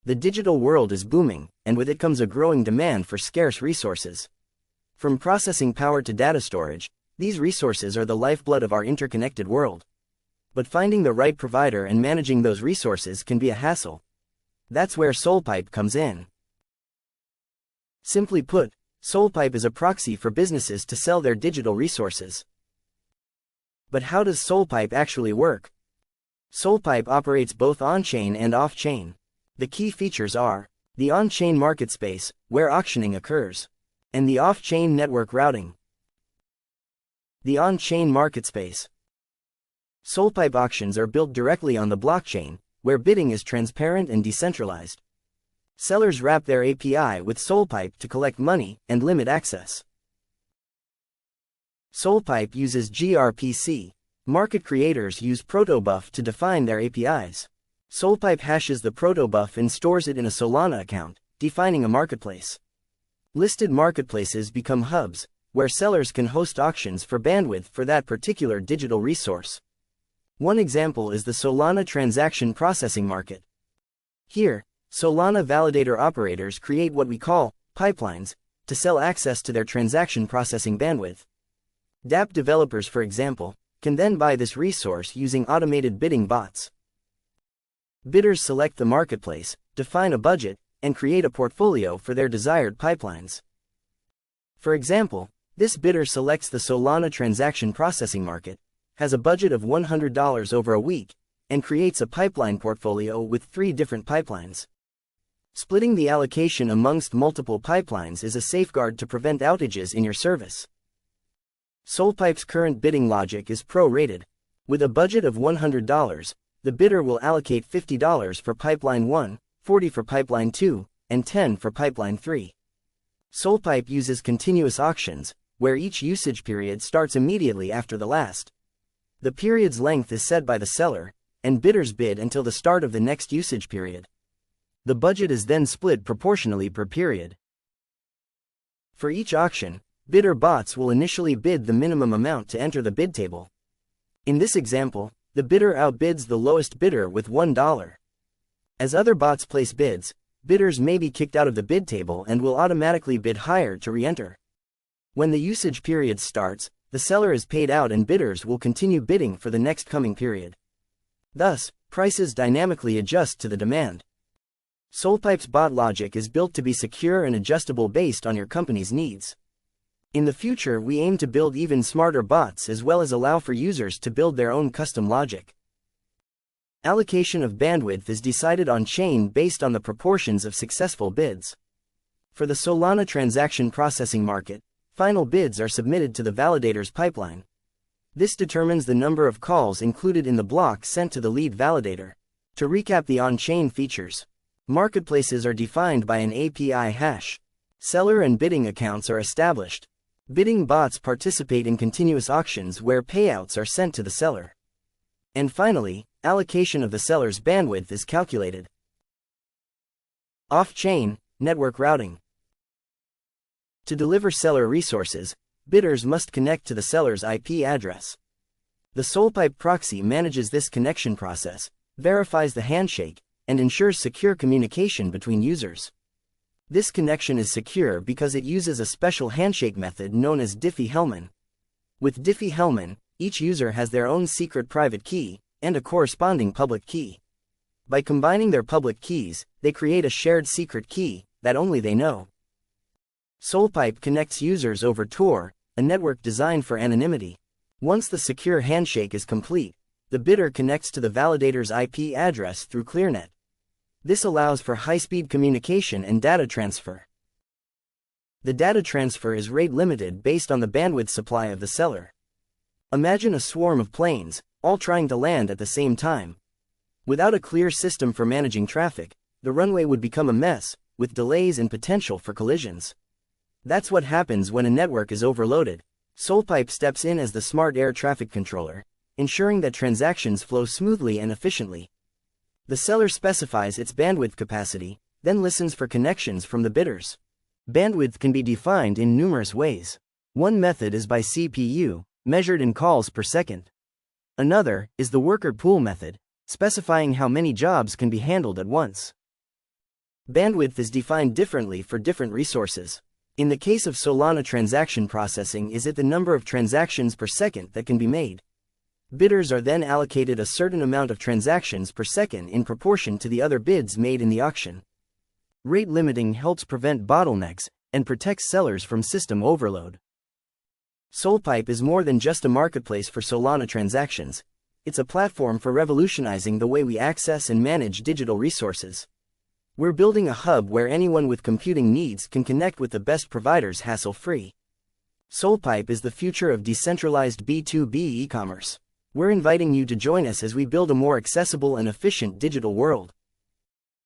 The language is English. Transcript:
The digital world is booming, and with it comes a growing demand for scarce resources. From processing power to data storage, these resources are the lifeblood of our interconnected world. But finding the right provider and managing those resources can be a hassle. That's where Solpipe comes in. Simply put, Solpipe is a proxy for businesses to sell their digital resources. But how does Solpipe actually work? Solpipe operates both on-chain and off-chain. The key features are the on-chain market space, where auctioning occurs, and the off-chain network routing. The on-chain market space. Solpipe auctions are built directly on the blockchain, where bidding is transparent and decentralized. Sellers wrap their API with Solpipe to collect money and limit access. Solpipe uses gRPC. Market creators use protobuf to define their APIs. Solpipe hashes the protobuf and stores it in a Solana account, defining a marketplace. Listed marketplaces become hubs, where sellers can host auctions for bandwidth for that particular digital resource. One example is the Solana transaction processing market. Here, Solana validator operators create what we call pipelines to sell access to their transaction processing bandwidth. dApp developers, for example, can then buy this resource using automated bidding bots. Bidders select the marketplace, define a budget, and create a portfolio for their desired pipelines. For example, this bidder selects the Solana transaction processing market, has a budget of $100 over a week, and creates a pipeline portfolio with 3 different pipelines. Splitting the allocation amongst multiple pipelines is a safeguard to prevent outages in your service. Solpipe's current bidding logic is pro-rated. With a budget of $100, the bidder will allocate $50 for pipeline 1, $40 for pipeline 2, and $10 for pipeline 3. Solpipe uses continuous auctions, where each usage period starts immediately after the last. The period's length is set by the seller, and bidders bid until the start of the next usage period. The budget is then split proportionally per period. For each auction, bidder bots will initially bid the minimum amount to enter the bid table. In this example, the bidder outbids the lowest bidder with $1. As other bots place bids, bidders may be kicked out of the bid table and will automatically bid higher to re-enter. When the usage period starts, the seller is paid out and bidders will continue bidding for the next coming period. Thus, prices dynamically adjust to the demand. Solpipe's bot logic is built to be secure and adjustable based on your company's needs. In the future, we aim to build even smarter bots as well as allow for users to build their own custom logic. Allocation of bandwidth is decided on-chain based on the proportions of successful bids. For the Solana transaction processing market, final bids are submitted to the validator's pipeline. This determines the number of calls included in the block sent to the lead validator. To recap the on-chain features, marketplaces are defined by an API hash. Seller and bidding accounts are established. Bidding bots participate in continuous auctions where payouts are sent to the seller. And finally, allocation of the seller's bandwidth is calculated. Off-chain, network routing. To deliver seller resources, bidders must connect to the seller's IP address. The Solpipe proxy manages this connection process, verifies the handshake, and ensures secure communication between users. This connection is secure because it uses a special handshake method known as Diffie-Hellman. With Diffie-Hellman, each user has their own secret private key, and a corresponding public key. By combining their public keys, they create a shared secret key that only they know. Solpipe connects users over Tor, a network designed for anonymity. Once the secure handshake is complete, the bidder connects to the validator's IP address through ClearNet. This allows for high-speed communication and data transfer. The data transfer is rate-limited based on the bandwidth supply of the seller. Imagine a swarm of planes, all trying to land at the same time. Without a clear system for managing traffic, the runway would become a mess, with delays and potential for collisions. That's what happens when a network is overloaded. Solpipe steps in as the smart air traffic controller, ensuring that transactions flow smoothly and efficiently. The seller specifies its bandwidth capacity, then listens for connections from the bidders. Bandwidth can be defined in numerous ways. One method is by CPU, measured in calls per second. Another is the worker pool method, specifying how many jobs can be handled at once. Bandwidth is defined differently for different resources. In the case of Solana transaction processing, is it the number of transactions per second that can be made? Bidders are then allocated a certain amount of transactions per second in proportion to the other bids made in the auction. Rate limiting helps prevent bottlenecks and protects sellers from system overload. Solpipe is more than just a marketplace for Solana transactions. It's a platform for revolutionizing the way we access and manage digital resources. We're building a hub where anyone with computing needs can connect with the best providers hassle-free. Solpipe is the future of decentralized B2B e-commerce. We're inviting you to join us as we build a more accessible and efficient digital world.